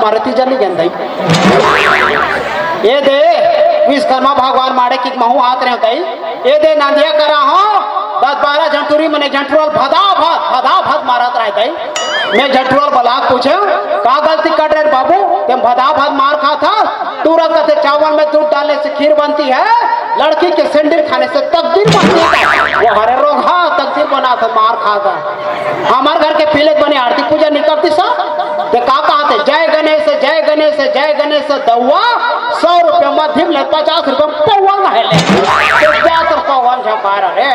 मारे तीजन नहीं गंधाई ये दे विश्वकर्मा भगवान मारे की महू हाथ रहे होता ये दे नांदिया करा हो 10-12 झंटूरी मने झंटूरल भदा भद मारत रहता मैं झंटूरल बलाक पूछे का गलती कर रहे बाबू तुम भदा भद मार खा था तुरंत कहते चावल में दूध डालने से खीर बनती है लड़की के सैंडल खाने से तकदीर बनती है वो हरे रोग हाँ तकदीर बना था मार खा था हमारे घर के पीले बने आरती पूजा निकलती सा ते का कहते जय गणेश जय गणेश जय गणेश दौआ 100 रुपये मध्यम ले 50 रुपये पौवा है ले 50 पौवा झपार रे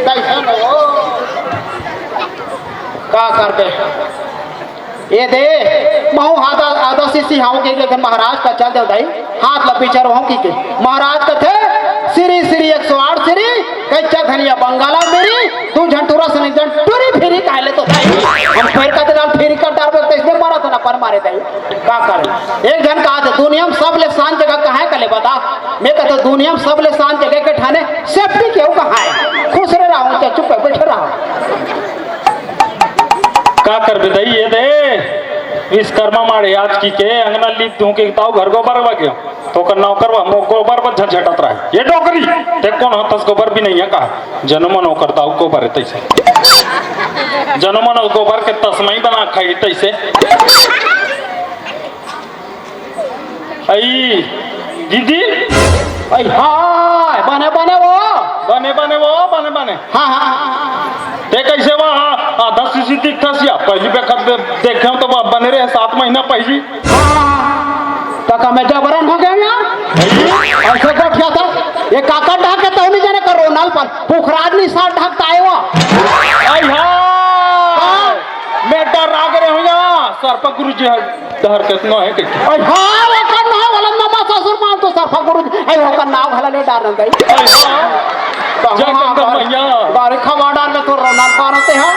कैसे हो का करते ये दे महू हाथ आधा सीसी हाउ के महाराज का चल दे दाई हाथ लपीचर हो की महाराज का थे श्री श्री 108 श्री कच्चा धनिया बंगाला मेरी तू झंटूरा से नहीं झंटूरी फेरी काले तो दाई हम फेर का दाल फेरी का डार पे इसने मारा था ना पर मारे दाई का करे एक जन कहा था दुनिया में सब ले शांत जगह कहां कले बता मैं कहता दुनिया में सब ले शांत जगह के ठाने सेफ्टी क्यों कहां है खुश रह रहा हूं चुप बैठे रहा का कर बेदाई ये दे विश्वकर्मा मारे आज की के अंगना लीप तू के ताऊ घर गोबर गयो तो कर नाव करवा मो गोबर पर झटझटत रहा ये डोकरी ते कौन हतस गोबर भी नहीं है का जन्म नो करता को पर तैसे जन्म नो गोबर के तस्मई बना खाई तैसे आई दीदी आई हाय बने बने वो हाँ हाँ ते कैसे वहाँ आधा सीसी दिखता सिया पहली बेखत देखे तो बने रहे 7 महीना पहली तक मैं जबरन हो गया यार ऐसे बैठा था ये काका ढाके तो नहीं जाने का रोनाल पर पुखराज नहीं साथ ढाकता है वो आई हां मैं डर आ गए हो यहाँ सरपा गुरुजी डर कितना है कि आई हां वो करना वाला मामा ससुर मां तो सरपा गुरुजी आई वो का नाम भला ले डाल गई आई हां जय गंगा मैया बारे खवाड़ा में तो रोनाल पारते हैं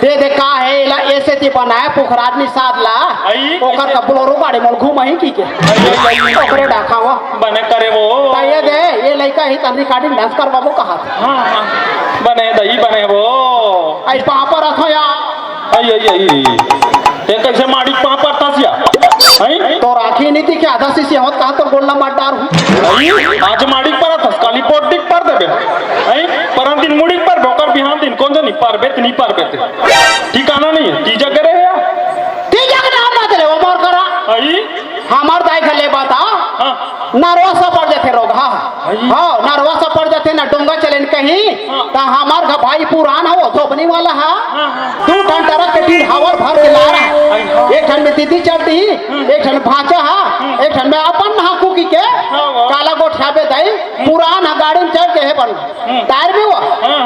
दे का है ला ऐसे ती बनाए पुखराज नहीं साथ ला ओकर का बोलोरो गाड़ी मोल घुमाई की के ओकरे डाखावा बने करे वो ये दे ये लड़का ही तन रिकॉर्डिंग डांस कर बाबू कहा हां हां बने दही बने वो आई पापा रखो या आई ते कैसे माड़ी पापा तसिया आई तो राखी नहीं थी कि आधा सीसी होत कहा तो गोलना मार डार हूं आज माड़ी पर थस काली पोटिक पर देबे आई परम दिन मुड़ी पर भोकर बिहान दिन कौन से नहीं पार बेते ठिकाना नहीं है तीजा करे या तीजा के नाम मत ले वो मोर करा आई हमार दाई के ले बता हां नरवा सा पड़ जाते रोग हाँ नरवा सा पड़ जाते ना डोंगा चलेन कहीं ता हमार का भाई पुरान हो धोपनी वाला है 2 टन ट्रक के तीन हवर भर के ला रहा है एक ठन में दीदी चढ़ती एक ठन भाचा है एक ठन में अपन हाकू की के काला गोठा पे दाई पुरान गाड़ी में चढ़ के है बन टायर भी वो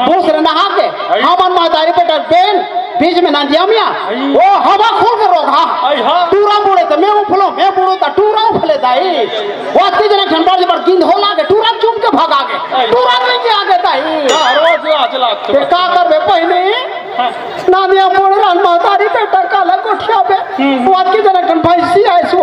भूस रे नहा के हमन महतारी पे बेन बीच में नदिया मिया वो हवा खोल के रोग हां टूरा बुड़े तो मैं उफलो मैं बुड़ो तो टूरा उफले दाई वो तीन जने ठंडा जबर गिंद हो लागे टूरा चुम के भाग आगे टूरा नहीं के आगे दाई रोज आज लाग ते का करबे पहले नादिया मोड़ रन महतारी बेटा काला कोठिया पे वो की जने ठन भैंसी आइसो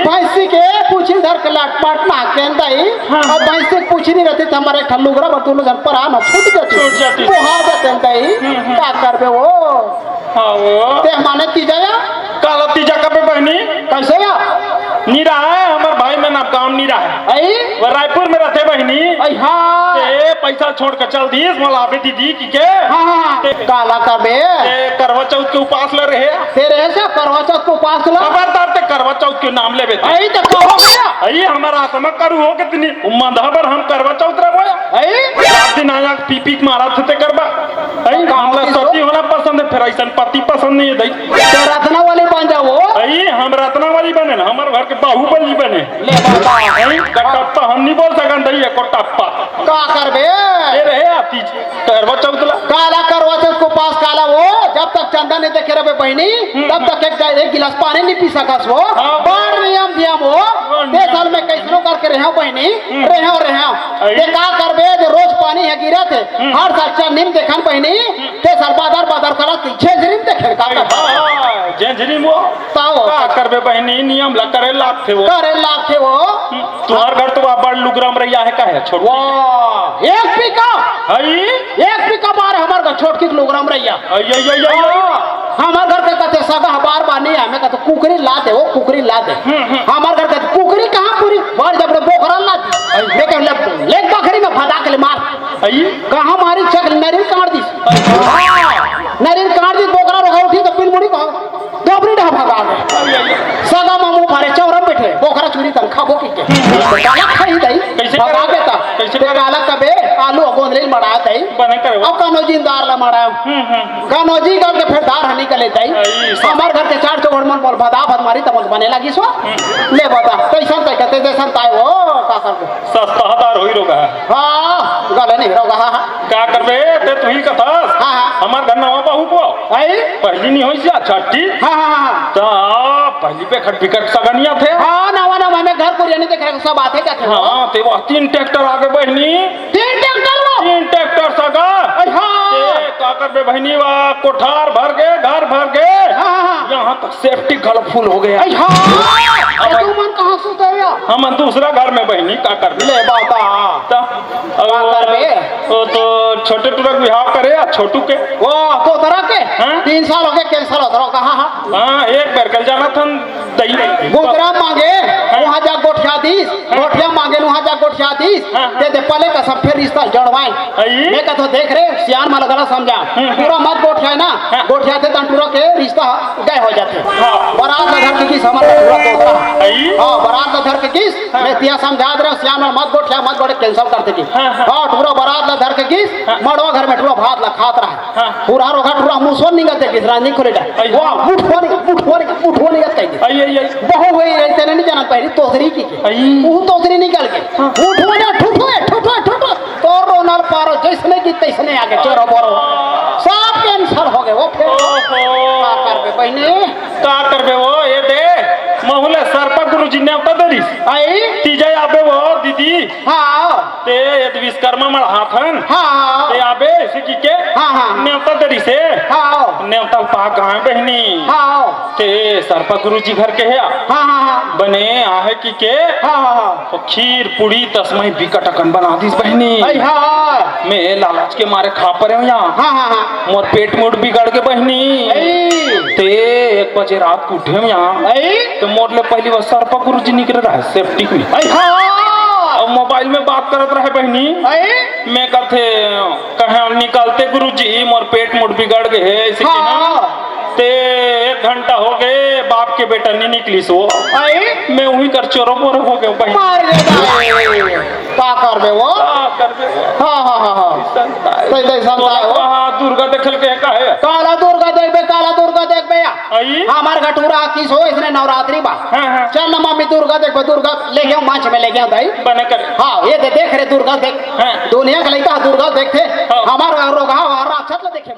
भैंसी के पूछी धर के लाट पाट ना के दाई अब भैंसी के पूछी नहीं रहती हमारे ठन लुगरा पर दोनों जन पर आना छूट जाती वो हा देते दाई का करबे वो हां वो ते माने तीजा काला तीजा कबे बहनी कैसे या नीरा है हमार भाई में नाम काम नीरा है आई वो रायपुर में रहते बहनी आई हां ते पैसा छोड़ के चल दीस मला आबे दीदी की के हां काला करबे ते करवा चौथ के उपास ले रहे तेरे ऐसा करवा चौथ को उपास ला खबरदार ते करवा चौथ के नाम लेबे आई तो कहो गया आई हमारा आत्मा करू हो कितनी उम्मा पर हम करवा चौथ रे बोया आई रात दिन आया पीपी मारा थे करबा आई हमला सती होना पसंद है फिर ऐसा पति पसंद नहीं है दई तो रत्ना वाले बन जाओ आई हम रत्ना वाली बने ना हमारे घर के बाहुबली बने ले बाबा आई कटप्पा हम नहीं बोल सकन दई है कोटप्पा का करबे ये रहे आती करवा चौथ ला काला करवा चौथ को पास काला वो जब तक चंदा नहीं देखे रहे बहनी तब तक एक गिलास पानी नहीं पी सकस वो बड़ नियम दिया वो ते साल में कैसनो करके रहे बहनी रहे ते का करबे जो रोज पानी है गिरा थे हर साल चन्नीम देखन बहनी ते साल बादर करा छेजरीम देखे का जेंजरी वो ताओ का करबे बहनी नियम ला करे लाख थे वो तुम्हार घर तो बड़ लुगराम रैया है का है छोड़ वाह एक पिका आई मार हमार घर छोट की लुगराम रैया हमार घर के कहते सगा बार बार नहीं है मैं कहते कुकरी ला दे वो कुकरी ला दे हमार घर कहते कुकरी कहाँ पूरी बार जब बोखरा ला दी लेकिन लेक बकरी में भदा के ले मार आई कहाँ मारी चक नरीन काट दी नरीन काट दी बोखरा रोगा उठी तो पिल मुड़ी कहा दोबरी ढा भगा गए सगा मामू मारे चौरम बैठे बोखरा चूरी तन खाबो की के काला खाई दई कैसे भगा करे? के ता कैसे ते करे? काला कबे आलू गोंदले मड़ा दई बने करे अब कानो जिंदार ला मड़ा कानोजी गाल के फिर दार हनी के ले जाई आई, सब। हमार घर के चार चौड़ मन बोल भदा भद मारी तब बने लगी सो ले बता कैसन तय कहते जैसन ताय वो का कर दे सस्ता हदार होई रोगा हां गले नहीं रोगा हां का करबे ते तू ही कथास हाँ, हाँ। हमार घर नवा बहू को आई पहली नहीं होई सा छठी हां हां ता पहली पे खट पिकट सगनिया थे हां नवा नवा में घर पुरिया नहीं देख रहे सब आते क्या थे हाँ ते वो 3 ट्रैक्टर आगे बहनी तीन ट्रैक्टर वो 3 ट्रैक्टर सगा आई हां ते का करबे बहनी वा कोठार भर गए घर भर गए हां यहाँ तक सेफ्टी गल फुल हो गया आई हां तू मन कहां सुते या हम दूसरा घर में बहनी का कर ले बता ता का करबे वो तो छोटे टुरक बिहाव करे या छोटू के वो तो तरह के हाँ? 3 साल हो गए कैंसर हो रहा कहां हां हाँ एक बार कल जाना था दही गोगरा मांगे वहां जा गोठिया दीस गोठिया मांगे वहां जा गोठिया दीस हाँ। दे दे पले का सब फिर रिश्ता जड़वाए आई? मैं कहतो देख रे सियान माल गला समझा पूरा मत गोठिया ना हाँ। गोठिया थे तंटूरा के रिश्ता गए हो जाते हाँ। बारात का घर के किस हमारा पूरा तोता आई? हां बारात का घर के किस हाँ। मैं तिया समझा दे रहा सियान माल मत गोठिया मत गोठे कैंसिल करते की हाँ, हाँ। हां पूरा बारात का घर के किस हाँ। मड़वा घर में पूरा भात ला खात रहा हाँ। पूरा रोगा पूरा मुसवन निकलते किस रानी खोले जा आई? वाह मुठ होने का कह दे आई आई आई बहु हुई रहते नहीं जाना पहली तोसरी की आई। वो तोसरी निकल के उठो ना ठुठो तो रोनल पारो जैसने की तैसने आगे चोरो बोरो सब कैंसर हो गए वो फिर का करबे बहने का करबे वो ये दे महुले सरपा गुरुजी ने उता दरी आई तीजे आबे वो दीदी हाँ ते यद विश्वकर्मा मल हाथन हाँ ते आबे सिकी के हाँ, हाँ। ने उता दरी से हाँ ने उता पा गांव बहनी हाँ ते सरपा गुरुजी घर के है हाँ हाँ बने आहे की के हाँ तो खीर पूड़ी तस्मई बिकट अकन बना दीस बहनी आई हाँ मैं लालच के मारे खा परे हूं यहाँ हाँ हाँ मोर पेट मुड़ बिगड़ के बहनी आई ते 1 बजे रात को उठे हम यहाँ आई तो मोर ले पहली बार सरपा गुरुजी निकल रहा है सेफ्टी की आई हाँ और मोबाइल में बात करत रहे बहनी आई मैं कहते कहे निकालते गुरुजी मोर पेट मुड़ बिगड़ गए है इसी के ना हाँ ते 1 घंटा हो गए बाप के बेटा नहीं निकली सो आई मैं वही कर चोरो बोरो हो गया बहनी मार गए का करबे वो का करबे हाँ हाँ हाँ हाँ सही सही संताय हो वहाँ दुर्गा देखल के का है काला दुर्गा देख बे आई हमार घटूरा किस हो इसने नवरात्रि बा हाँ हाँ चल ना मम्मी दुर्गा ले गया मंच में ले गया भाई बने कर हाँ ये देख रहे दुर्गा देख हाँ। दुनिया का लड़का दुर्गा देखते हाँ। हमार रोगा राक्षस देखे